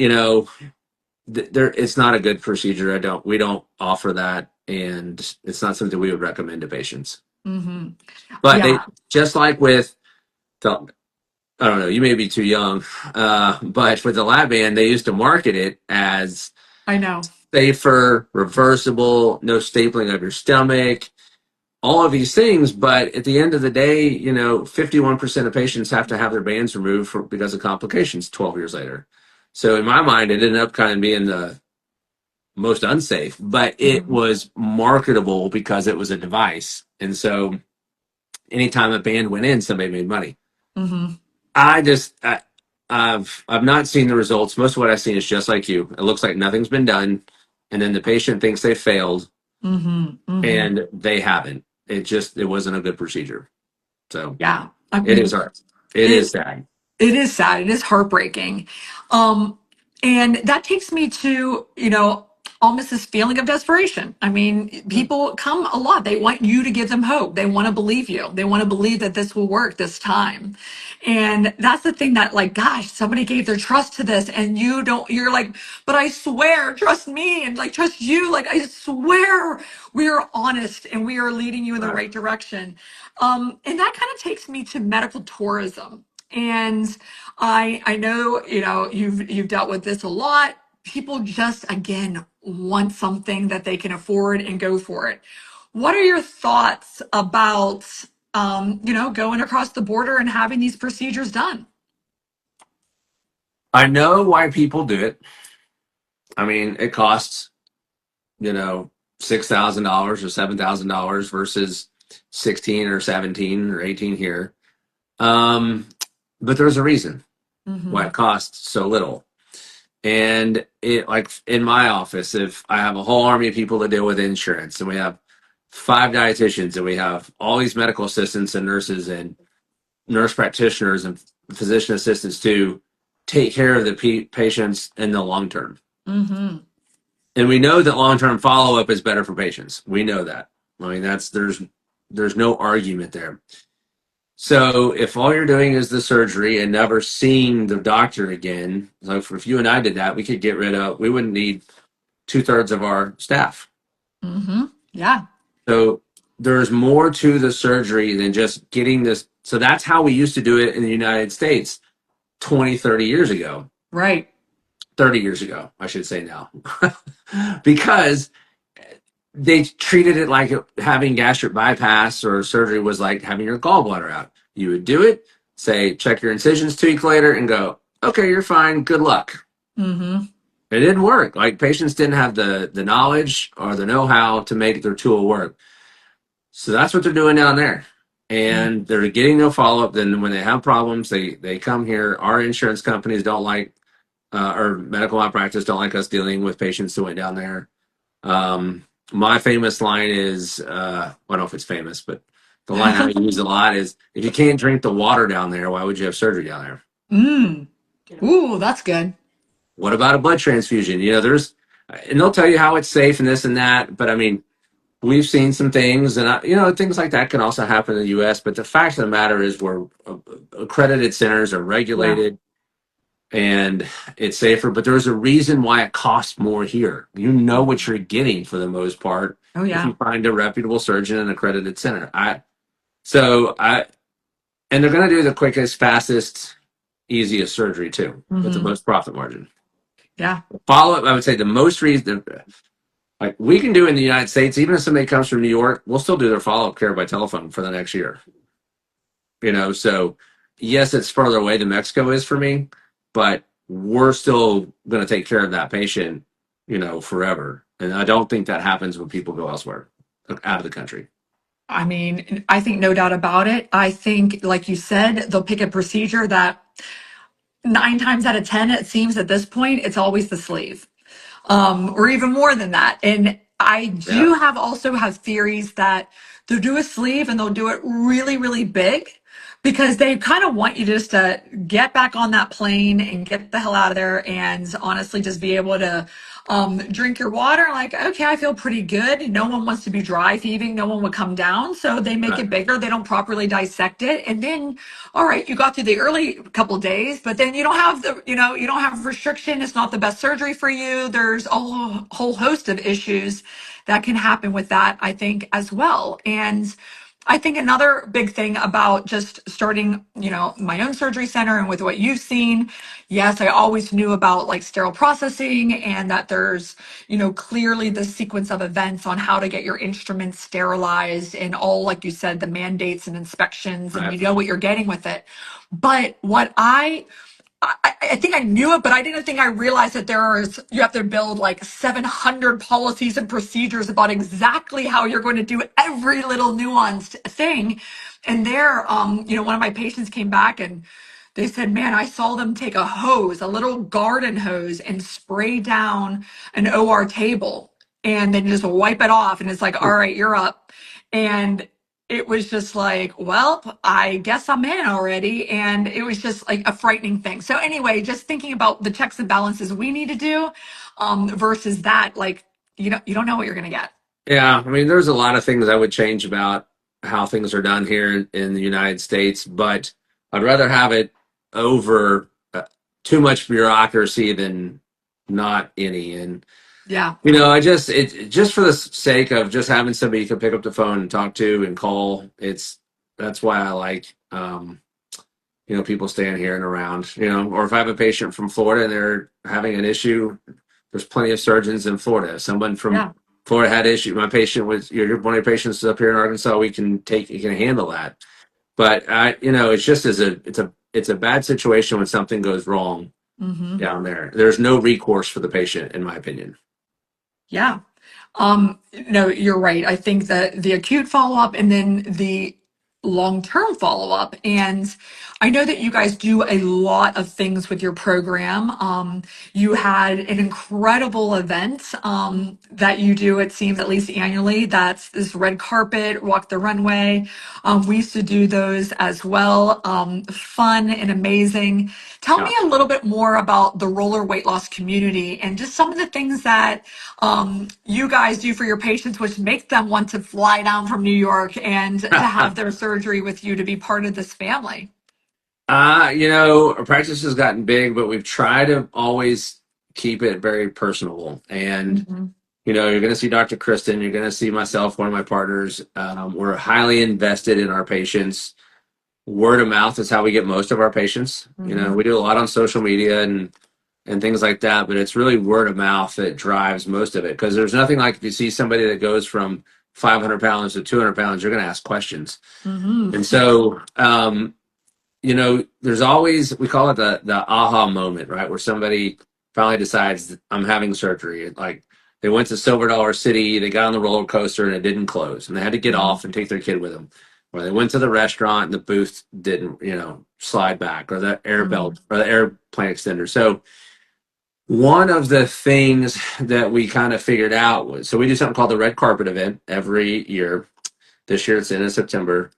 there it's not a good procedure. We don't offer that, and it's not something we would recommend to patients. Mm-hmm. But they, Yeah. just like with the, I don't know, you may be too young, but with the lab band, they used to market it as I know. safer, reversible, no stapling of your stomach, all of these things. But at the end of the day, 51% of patients have to have their bands removed because of complications 12 years later. So in my mind, it ended up kind of being the most unsafe, but it Mm-hmm. was marketable because it was a device. And so anytime a band went in, somebody made money. Mm-hmm. I just, I've not seen the results. Most of what I've seen is just like you. It looks like nothing's been done. And then the patient thinks they failed Mm-hmm. Mm-hmm. and they haven't. It wasn't a good procedure. So Yeah. I it is mean, hard. It is it sad. it is sad. It is heartbreaking. Um, and that takes me to, almost this feeling of desperation. I mean, people come a lot. They want you to give them hope. They want to believe you. They want to believe that this will work this time. And that's the thing that, like, gosh, somebody gave their trust to this and you don't, you're like, but I swear, trust me and like, trust you. Like, I swear we are honest and we are leading you in the Right. right direction. And that kind of takes me to medical tourism. And I know, you've dealt with this a lot. People just, again, want something that they can afford and go for it. What are your thoughts about, going across the border and having these procedures done? I know why people do it. I mean, it costs, you know, $6,000 or $7,000 versus 16 or 17 or 18 here. But there's a reason why Mm-hmm. it costs so little. And it, like in my office, if I have a whole army of people that deal with insurance, and we have 5 dietitians, and we have all these medical assistants and nurses and nurse practitioners and physician assistants to take care of the patients in the long term. Mm-hmm. And we know that long term follow up is better for patients. We know that. I mean, there's no argument there. So if all you're doing is the surgery and never seeing the doctor again, so if you and I did that, we wouldn't need 2/3 of our staff. Mm-hmm. Yeah. So there's more to the surgery than just getting this. So that's how we used to do it in the United States 20, 30 years ago. Right. 30 years ago, I should say now. Because they treated it like having gastric bypass or surgery was like having your gallbladder out. You would do it, say, check your incisions 2 weeks later, and go, okay, you're fine. Good luck. Mm-hmm. It didn't work. Like patients didn't have the knowledge or the know-how to make their tool work. So that's what they're doing down there. And they're getting no follow-up. Then when they have problems, they come here. Our insurance companies don't like, or medical malpractice don't like us dealing with patients who went down there. My famous line is, I don't know if it's famous, but the line I use a lot is, if you can't drink the water down there, why would you have surgery down there? Mm. Ooh, that's good. What about a blood transfusion? And they'll tell you how it's safe and this and that. But I mean, we've seen some things, and things like that can also happen in the U.S. But the fact of the matter is, we're accredited centers are Yeah. regulated, and it's safer. But there's a reason why it costs more here. You know what you're getting for the most part Oh, if yeah. you find a reputable surgeon and accredited center. So I, and they're going to do the quickest, fastest, easiest surgery too, with the Mm-hmm. most profit margin. Yeah. Follow up, I would say the most reason, like we can do in the United States, even if somebody comes from New York, we'll still do their follow up care by telephone for the next year. So yes, it's further away than Mexico is for me, but we're still going to take care of that patient, forever. And I don't think that happens when people go elsewhere, out of the country. I mean, I think no doubt about it. I think, like you said, they'll pick a procedure that 9 times out of 10, it seems at this point, it's always the sleeve, or even more than that. And I Yeah. do have theories that they'll do a sleeve and they'll do it really, really big because they kind of want you just to get back on that plane and get the hell out of there and honestly just be able to drink your water. Like, okay, I feel pretty good. No one wants to be dry thieving. No one would come down. So they make Right. it bigger. They don't properly dissect it. And then, all right, you got through the early couple days, but then you don't have you don't have restriction. It's not the best surgery for you. There's a whole host of issues that can happen with that, I think, as well. And I think another big thing about just starting, my own surgery center and with what you've seen, yes, I always knew about like sterile processing and that there's, clearly the sequence of events on how to get your instruments sterilized and all, like you said, the mandates and inspections, and Right. you know what you're getting with it. But what I think I knew it, but I didn't think I realized that you have to build like 700 policies and procedures about exactly how you're going to do every little nuanced thing. And one of my patients came back and they said, man, I saw them take a hose, a little garden hose, and spray down an OR table and then just wipe it off. And it's like, all right, you're up. And it was just like, well, I guess I'm in already. And it was just like a frightening thing. So anyway, just thinking about the checks and balances we need to do versus that, like, you don't know what you're going to get. Yeah, I mean, there's a lot of things I would change about how things are done here in the United States, but I'd rather have it over too much bureaucracy than not any. And Yeah. I just for the sake of just having somebody you can pick up the phone and talk to and call, that's why I like people staying here and around. Or if I have a patient from Florida and they're having an issue, there's plenty of surgeons in Florida. If someone from Yeah. Florida had issue, my patient was one of your patients is up here in Arkansas, you can handle that. But it's just it's a bad situation when something goes wrong Hmm. down there. There's no recourse for the patient, in my opinion. Yeah. No, you're right. I think that the acute follow-up and then the long-term follow-up. And I know that you guys do a lot of things with your program. You had an incredible event that you do, it seems, at least annually. That's this red carpet, walk the runway. We used to do those as well. Fun and amazing. Tell me Yeah. a little bit more about the roller weight loss community and just some of the things that you guys do for your patients, which makes them want to fly down from New York and to have their surgery with you to be part of this family. Our practice has gotten big, but we've tried to always keep it very personable. And Hmm. you're going to see Dr. Kristen, you're going to see myself, one of my partners. We're highly invested in our patients. Word of mouth is how we get most of our patients. Hmm. We do a lot on social media and things like that, but it's really word of mouth that drives most of it. Because there's nothing like if you see somebody that goes from 500 pounds to 200 pounds, you're going to ask questions. Hmm. And so, there's always, we call it the aha moment, right? Where somebody finally decides I'm having surgery. Like they went to Silver Dollar City, they got on the roller coaster and it didn't close, and they had to get Hmm. off and take their kid with them. Or they went to the restaurant and the booth didn't, slide back, or the air Hmm. belt or the airplane extender. So one of the things that we kind of figured out was, so we do something called the red carpet event every year. This year it's in September.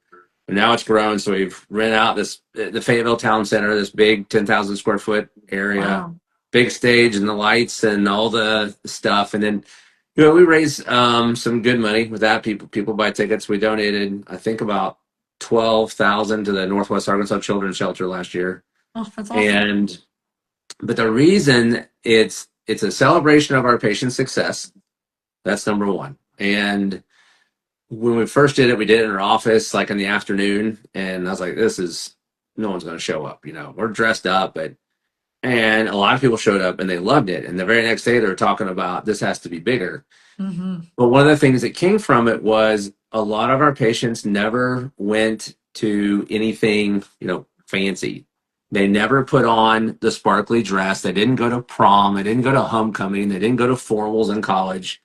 And now it's grown, so we've rented out the Fayetteville Town Center, this big 10,000 square foot area, Wow. big stage and the lights and all the stuff. And then, we raised some good money with that. People buy tickets. We donated, I think, about 12,000 to the Northwest Arkansas Children's Shelter last year. Oh, that's awesome. And but the reason it's a celebration of our patient success. That's number one. And when we first did it, we did it in our office, like in the afternoon, and I was like, "This is no one's going to show up." We're dressed up, and a lot of people showed up and they loved it. And the very next day, they were talking about this has to be bigger. Hmm. But one of the things that came from it was a lot of our patients never went to anything, fancy. They never put on the sparkly dress. They didn't go to prom. They didn't go to homecoming. They didn't go to formals in college,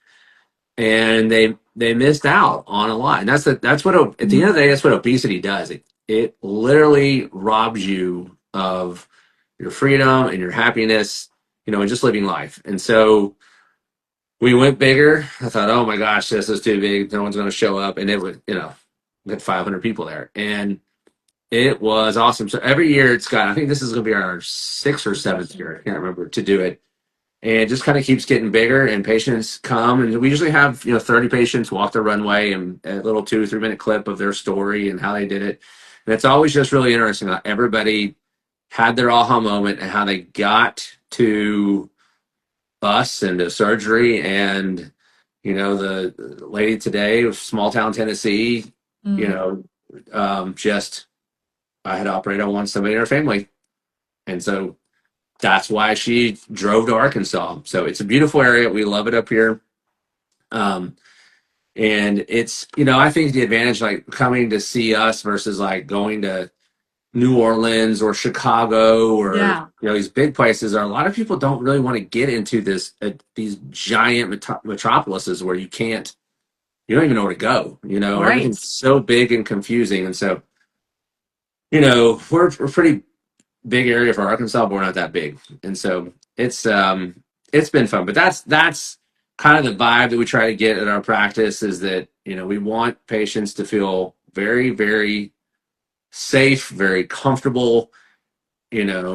and they missed out on a lot. And that's what at the end of the day, that's what obesity does. It literally robs you of your freedom and your happiness, and just living life. And so we went bigger. I thought, oh my gosh, this is too big. No one's going to show up. And it was, we had 500 people there, and it was awesome. So every year I think this is going to be our sixth or seventh year. I can't remember to do it, and it just kind of keeps getting bigger, and patients come, and we usually have 30 patients walk the runway and a little 2 or 3 minute clip of their story and how they did it. And it's always just really interesting how everybody had their aha moment and how they got to us and to surgery. And the lady today of small town Tennessee, you Hmm. know just I had operated on somebody in her family, and so that's why she drove to Arkansas. So it's a beautiful area. We love it up here. Um, and it's, I think the advantage, like coming to see us versus like going to New Orleans or Chicago or, Yeah. these big places, are a lot of people don't really want to get into these giant metropolises where you don't even know where to go. Right. Everything's so big and confusing. And so, we're pretty big area for Arkansas, but we're not that big, and so it's been fun. But that's kind of the vibe that we try to get at our practice, is that we want patients to feel very, very safe, very comfortable,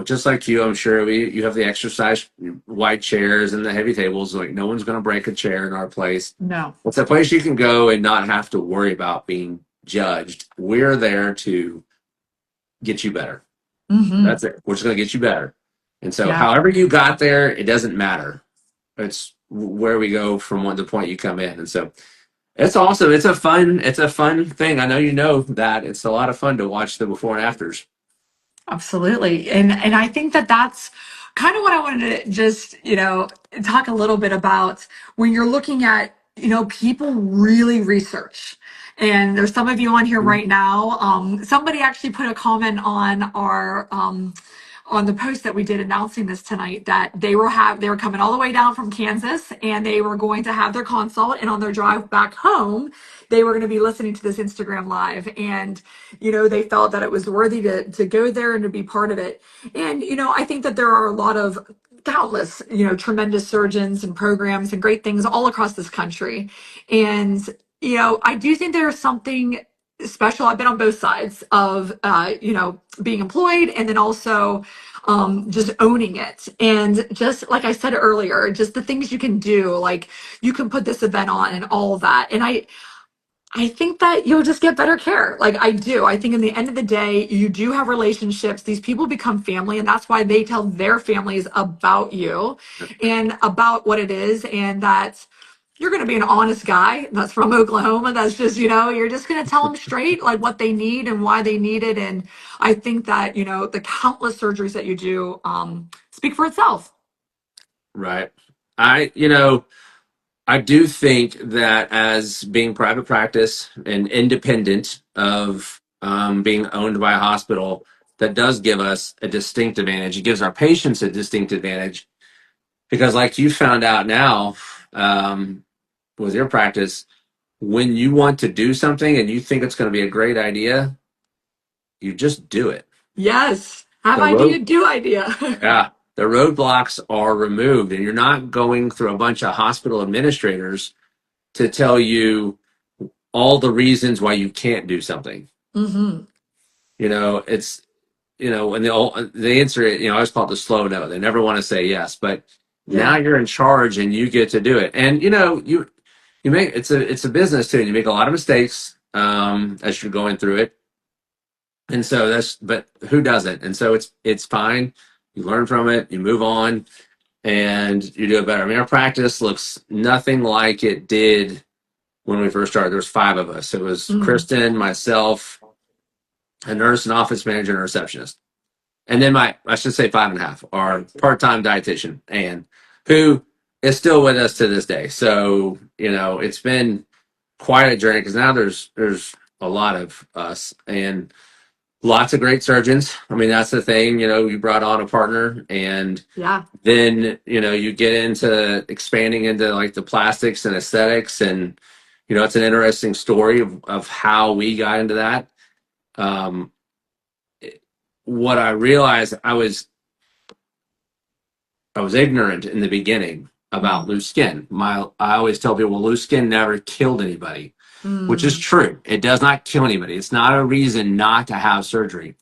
just like you, I'm sure you have the exercise wide chairs and the heavy tables. Like no one's going to break a chair in our place. No. It's a place you can go and not have to worry about being judged. We're there to get you better. Hmm. That's it. We're just going to get you better. And so, Yeah. however you got there, it doesn't matter. It's where we go from the point you come in. And so, it's awesome. It's a fun thing. I know you know that it's a lot of fun to watch the before and afters. Absolutely. And I think that that's kind of what I wanted to just, talk a little bit about when you're looking at, people really research. And there's some of you on here right now. Somebody actually put a comment on the post that we did announcing this tonight that they were coming all the way down from Kansas and they were going to have their consult, and on their drive back home they were going to be listening to this Instagram live, and they felt that it was worthy to go there and to be part of it. And I think that there are a lot of countless tremendous surgeons and programs and great things all across this country. And I do think there's something special. I've been on both sides of being employed and then also just owning it. And just like I said earlier, just the things you can do, like you can put this event on and all of that. And I think that you'll just get better care. Like I do. I think in the end of the day, you do have relationships. These people become family, and that's why they tell their families about you and about what it is, and that you're going to be an honest guy that's from Oklahoma. That's just, you're just going to tell them straight, like what they need and why they need it. And I think that, the countless surgeries that you do speak for itself. Right. I do think that as being private practice and independent of being owned by a hospital, that does give us a distinct advantage. It gives our patients a distinct advantage because, like you found out now with your practice, when you want to do something and you think it's going to be a great idea, you just do it. Yes. Have The idea, road, do idea. yeah, the roadblocks are removed, and you're not going through a bunch of hospital administrators to tell you all the reasons why you can't do something. Hmm. It's and the answer, I always call it the slow no. They never want to say yes, but now Yeah. you're in charge and you get to do it. And you make it's a business too, and you make a lot of mistakes as you're going through it. And so but who doesn't? And so it's fine. You learn from it, you move on, and you do it better. I mean, our practice looks nothing like it did when we first started. There was 5 of us. It was Mm. Kristen, myself, a nurse, an office manager, and a receptionist. And then I should say 5.5, our part-time dietitian, Anne, who is still with us to this day. So, it's been quite a journey because now there's a lot of us and lots of great surgeons. I mean, that's the thing, you brought on a partner, and Yeah. then, you get into expanding into like the plastics and aesthetics, and, it's an interesting story of how we got into that. Um, what I realized, I was ignorant in the beginning about Mm. loose skin. I always tell people, well, loose skin never killed anybody, which is Mm. true. It does not kill anybody. It's not a reason not to have surgery.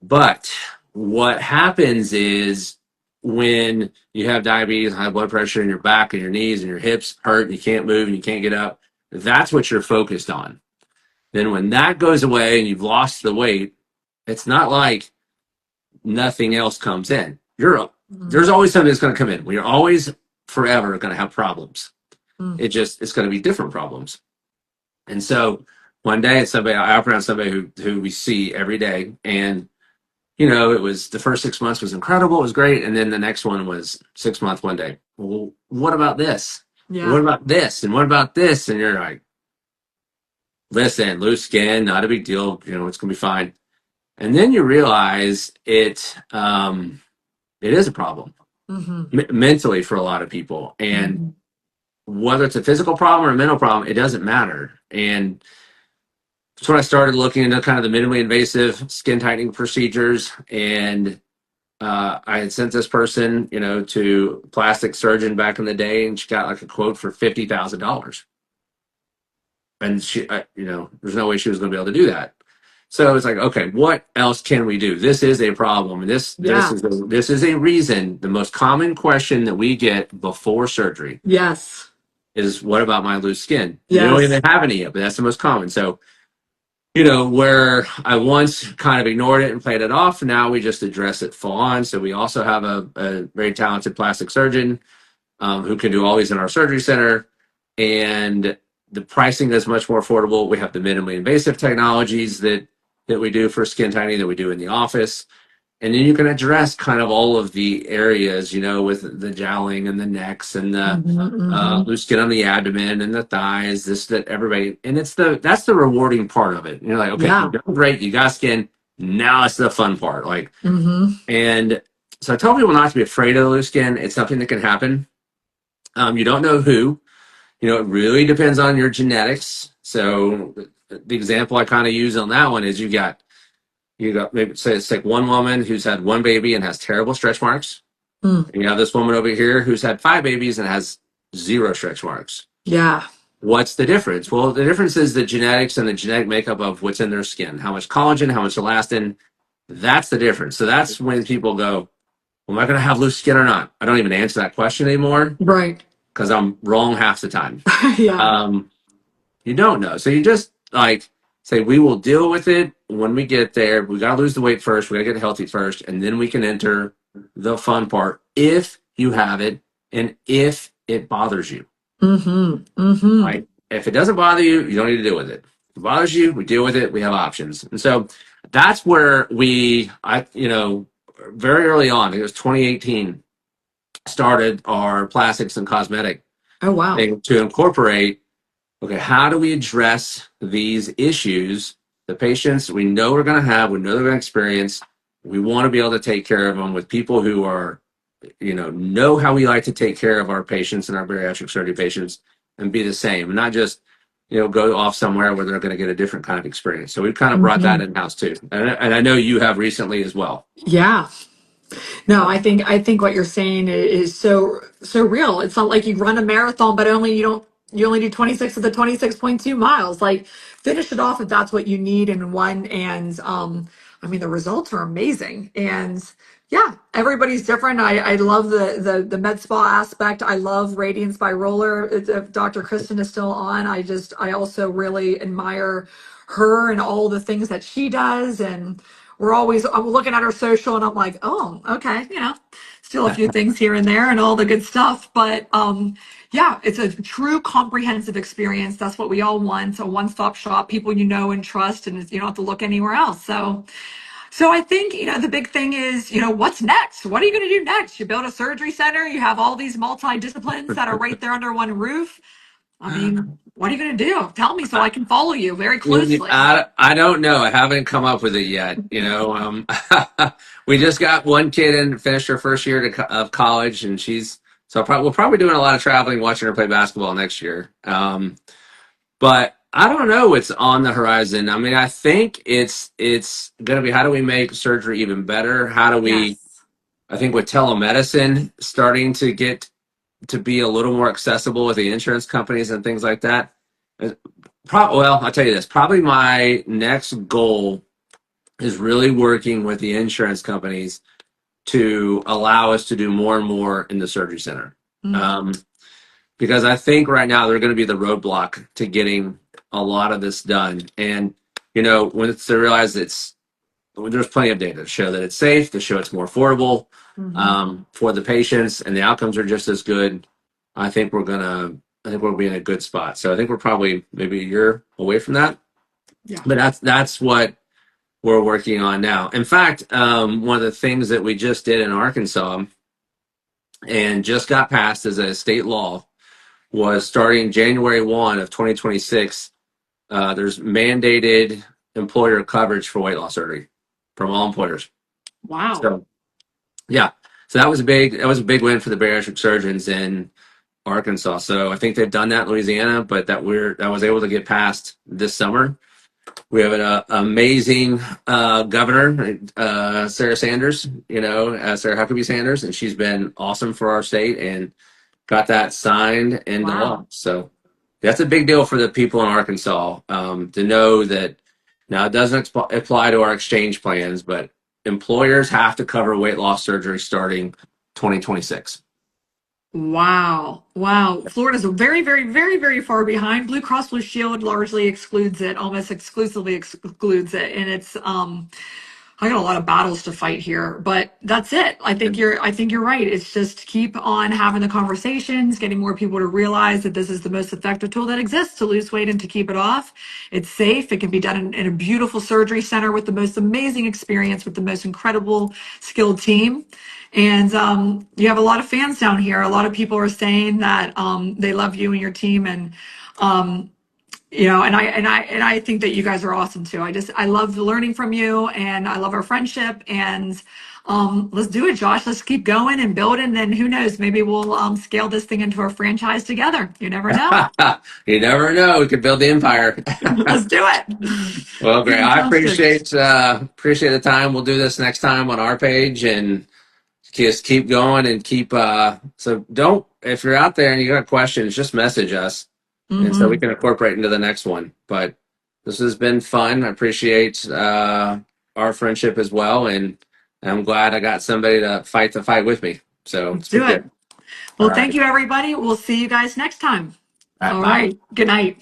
But what happens is when you have diabetes, high blood pressure in your back and your knees and your hips hurt and you can't move and you can't get up, that's what you're focused on. Then when that goes away and you've lost the weight, it's not like nothing else comes in. Mm. There's always something that's going to come in. We're always forever going to have problems. Mm. It's going to be different problems. And so one day I operate on somebody who we see every day, and it was the first 6 months was incredible, it was great, and then the next one was 6 months one day. Well, what about this? What Yeah. about this? And what about this? And you're like, listen, loose skin, not a big deal. It's gonna be fine. And then you realize it is a problem Hmm. mentally for a lot of people, and Hmm. whether it's a physical problem or a mental problem, it doesn't matter. And so I started looking into kind of the minimally invasive skin tightening procedures, and I had sent this person, to a plastic surgeon back in the day, and she got like a quote for $50,000. And there's no way she was going to be able to do that. So it's like, okay, what else can we do? This is a problem. Yeah. This is a reason. The most common question that we get before surgery Yes. is, what about my loose skin? You don't Yes. even have any yet, but that's the most common. So, you know, where I once kind of ignored it and played it off, now we just address it full on. So we also have a very talented plastic surgeon who can do all these in our surgery center. And the pricing is much more affordable. We have the minimally invasive technologies that we do for skin tightening that we do in the office. And then you can address kind of all of the areas, you know, with the jowling and the necks and the Hmm. Hmm. loose skin on the abdomen and the thighs, this, that, everybody. And that's the rewarding part of it. You're like, okay, you're Yeah. doing great. You got skin. Now it's the fun part. Like, Hmm. and so I tell people not to be afraid of the loose skin. It's something that can happen. You don't know who. You know, it really depends on your genetics. So the example I kind of use on that one is you got maybe say it's like one woman who's had one baby and has terrible stretch marks. Mm. And you have this woman over here who's had five babies and has zero stretch marks. Yeah. What's the difference? Well, the difference is the genetics and the genetic makeup of what's in their skin, how much collagen, how much elastin. That's the difference. So that's when people go, well, am I going to have loose skin or not? I don't even answer that question anymore Right. because I'm wrong half the time. Yeah. Um, You don't know. So you just like say, we will deal with it when we get there. We got to lose the weight first. We got to get healthy first. And then we can enter the fun part if you have it and if it bothers you. Hmm. Hmm. Right? If it doesn't bother you, you don't need to deal with it. If it bothers you, we deal with it. We have options. And so that's where very early on, I think it was 2018, started our plastics and cosmetic Oh, wow. thing to incorporate. Okay, how do we address these issues? The patients we know we're going to have, we know they're going to experience. We want to be able to take care of them with people who are, know how we like to take care of our patients and our bariatric surgery patients and be the same, and not just, go off somewhere where they're going to get a different kind of experience. So we've kind of brought that Hmm. in house too, and I know you have recently as well. Yeah. No, I think what you're saying is so real. It's not like you run a marathon, but you only do 26 of the 26.2 miles. Like finish it off if that's what you need in one. And I mean the results are amazing. And yeah, everybody's different. I love the med spa aspect. I love Radiance by Roller. If Dr. Kristen is still on, I also really admire her and all the things that she does. And I'm looking at her social and I'm like, oh, okay, still a few things here and there and all the good stuff. But yeah, it's a true comprehensive experience. That's what we all want. A one-stop shop, people you know and trust, and you don't have to look anywhere else. So I think, the big thing is, what's next? What are you going to do next? You build a surgery center, you have all these multidisciplines that are right there under one roof. I mean, what are you going to do? Tell me so I can follow you very closely. I don't know. I haven't come up with it yet. We just got one kid in, finished her first year of college, and we'll probably doing a lot of traveling, watching her play basketball next year. But I don't know what's on the horizon. I mean, I think it's going to be, how do we make surgery even better? Yes. I think with telemedicine starting to get to be a little more accessible with the insurance companies and things like that. Well, I'll tell you this. Probably my next goal is really working with the insurance companies to allow us to do more and more in the surgery center. Mm. Um, because I think right now they're going to be the roadblock to getting a lot of this done. And, once they realize there's plenty of data to show that it's safe, to show it's more affordable Hmm. for the patients, and the outcomes are just as good. I think we'll be in a good spot. So I think we're probably maybe a year away from that. Yeah. But that's what we're working on now. In fact, one of the things that we just did in Arkansas and just got passed as a state law was starting January 1 of 2026. There's mandated employer coverage for weight loss surgery from all employers. Wow. So yeah, so that was a big win for the bariatric surgeons in Arkansas. So I think they've done that in Louisiana, but that was able to get passed this summer. We have an amazing governor, Sarah Sanders, Sarah Huckabee Sanders, and she's been awesome for our state and got that signed into law. Wow. So that's a big deal for the people in Arkansas to know that, Now, it doesn't apply to our exchange plans, but employers have to cover weight loss surgery starting 2026. Wow. Wow. Florida's very, very, very, very far behind. Blue Cross Blue Shield largely excludes it, almost exclusively excludes it. And it's I got a lot of battles to fight here, but that's it. I think you're right. It's just keep on having the conversations, getting more people to realize that this is the most effective tool that exists to lose weight and to keep it off. It's safe. It can be done in a beautiful surgery center with the most amazing experience, with the most incredible skilled team. And you have a lot of fans down here. A lot of people are saying that they love you and your team, and and I think that you guys are awesome too. I love learning from you, and I love our friendship. And let's do it, Josh. Let's keep going and building. And who knows, maybe we'll scale this thing into a franchise together. You never know. You never know. We could build the empire. Let's do it. Well, great. I Fantastic. appreciate the time. We'll do this next time on our page and just keep going and keep so don't if you're out there and you got questions, just message us and so we Hmm. can incorporate into the next one. But this has been fun. I appreciate our friendship as well, and I'm glad I got somebody to fight the fight with me. So Let's it's been do it. good. All Well, thank right. you, everybody. We'll see you guys next time. All right. All Bye. right. Good night.